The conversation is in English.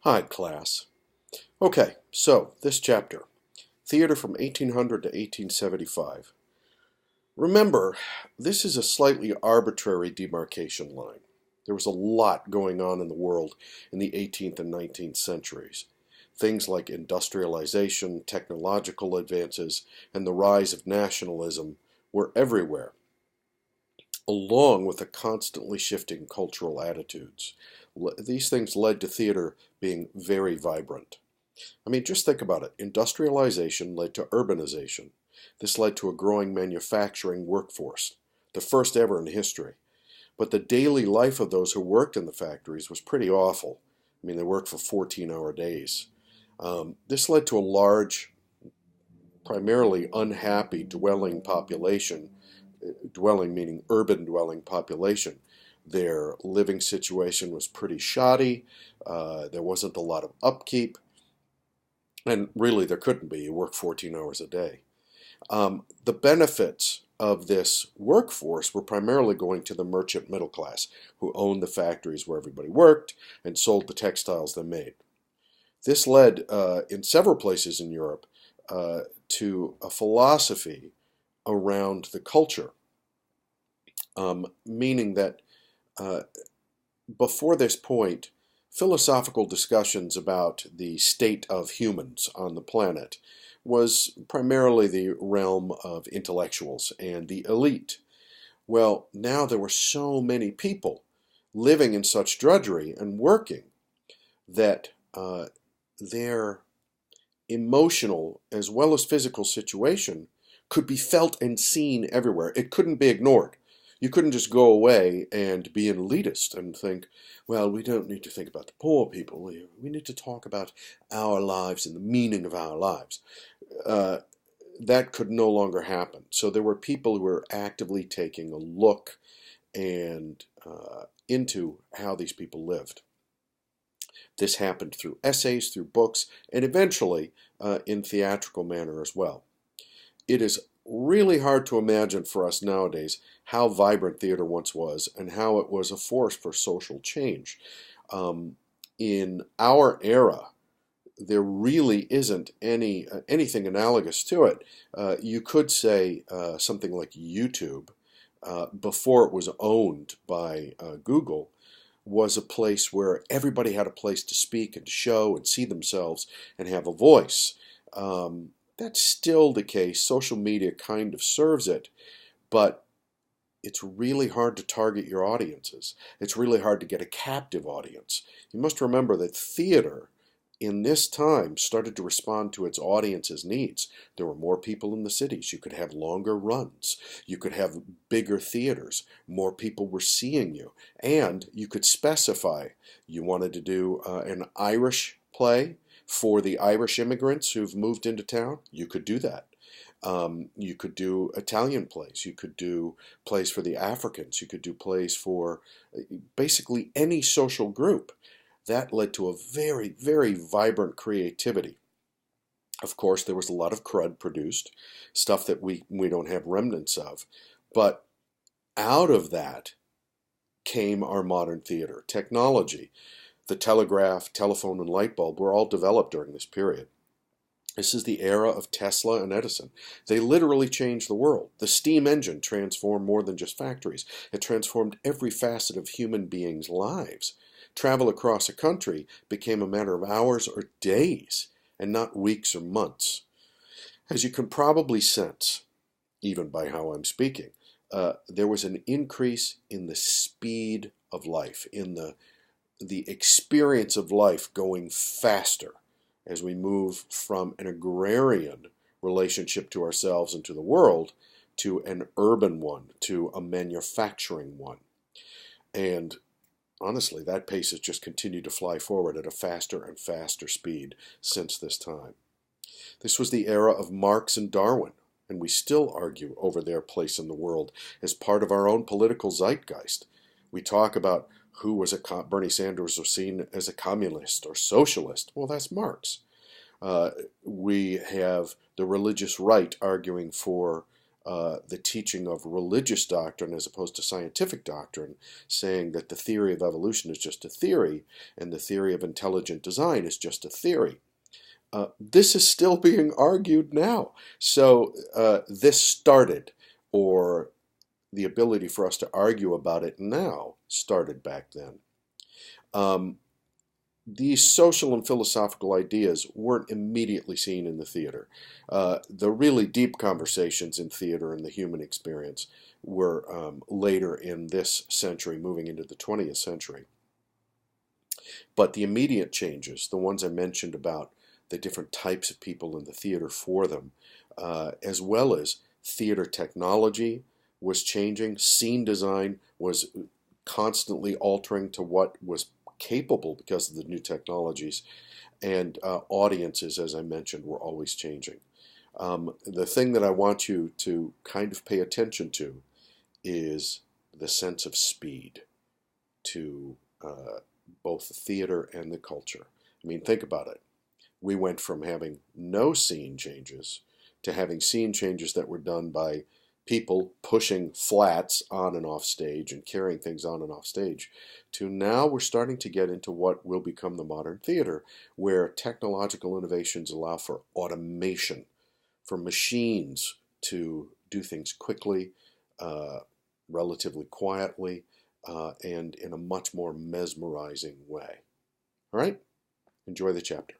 Hi, class. Okay, so this chapter, theater from 1800 to 1875. Remember, this is a slightly arbitrary demarcation line. There was a lot going on in the world in the 18th and 19th centuries. Things like industrialization, technological advances, and the rise of nationalism were everywhere, along with the constantly shifting cultural attitudes. These things led to theater being very vibrant. I mean, just think about it. Industrialization led to urbanization. This led to a growing manufacturing workforce, the first ever in history. But the daily life of those who worked in the factories was pretty awful. I mean, they worked for 14-hour days. This led to a large, primarily unhappy dwelling population, dwelling meaning urban dwelling population. Their living situation was pretty shoddy. There wasn't a lot of upkeep. And really, there couldn't be. You work 14 hours a day. The benefits of this workforce were primarily going to the merchant middle class, who owned the factories where everybody worked and sold the textiles they made. This led, in several places in Europe, to a philosophy around the culture, meaning that before this point, philosophical discussions about the state of humans on the planet was primarily the realm of intellectuals and the elite. Well, now there were so many people living in such drudgery and working that their emotional as well as physical situation could be felt and seen everywhere. It couldn't be ignored. You couldn't just go away and be an elitist and think, well, we don't need to think about the poor people. We need to talk about our lives and the meaning of our lives. That could no longer happen. So there were people who were actively taking a look and into how these people lived. This happened through essays, through books, and eventually in theatrical manner as well. It is really hard to imagine for us nowadays how vibrant theater once was and how it was a force for social change. In our era, there really isn't anything analogous to it. You could say something like YouTube, before it was owned by Google, was a place where everybody had a place to speak and to show and see themselves and have a voice. That's still the case. Social media kind of serves it, but it's really hard to target your audiences. It's really hard to get a captive audience. You must remember that theater in this time started to respond to its audience's needs. There were more people in the cities. You could have longer runs. You could have bigger theaters. More people were seeing you. And you could specify. You wanted to do an Irish play for the Irish immigrants who've moved into town. You could do that. You could do Italian plays. You could do plays for the Africans. You could do plays for basically any social group. That led to a very, very vibrant creativity. Of course, there was a lot of crud produced, stuff that we don't have remnants of. But out of that came our modern theater. Technology, the telegraph, telephone, and light bulb were all developed during this period. This is the era of Tesla and Edison. They literally changed the world. The steam engine transformed more than just factories. It transformed every facet of human beings' lives. Travel across a country became a matter of hours or days, and not weeks or months. As you can probably sense, even by how I'm speaking, there was an increase in the speed of life, in the experience of life going faster as we move from an agrarian relationship to ourselves and to the world to an urban one, to a manufacturing one. And honestly, that pace has just continued to fly forward at a faster and faster speed since this time. This was the era of Marx and Darwin, and we still argue over their place in the world as part of our own political zeitgeist. We talk about Bernie Sanders was seen as a communist or socialist. Well, that's Marx. We have the religious right arguing for the teaching of religious doctrine as opposed to scientific doctrine, saying that the theory of evolution is just a theory and the theory of intelligent design is just a theory. This is still being argued now. So this started, or the ability for us to argue about it now started back then. These social and philosophical ideas weren't immediately seen in the theater. The really deep conversations in theater and the human experience were later in this century, moving into the 20th century. But the immediate changes, the ones I mentioned about the different types of people in the theater for them, as well as theater technology was changing, scene design was constantly altering to what was capable because of the new technologies, and audiences, as I mentioned, were always changing. The thing that I want you to kind of pay attention to is the sense of speed to both the theater and the culture. I mean, think about it. We went from having no scene changes to having scene changes that were done by people pushing flats on and off stage and carrying things on and off stage, to now we're starting to get into what will become the modern theater, where technological innovations allow for automation, for machines to do things quickly, relatively quietly, and in a much more mesmerizing way. All right? Enjoy the chapter.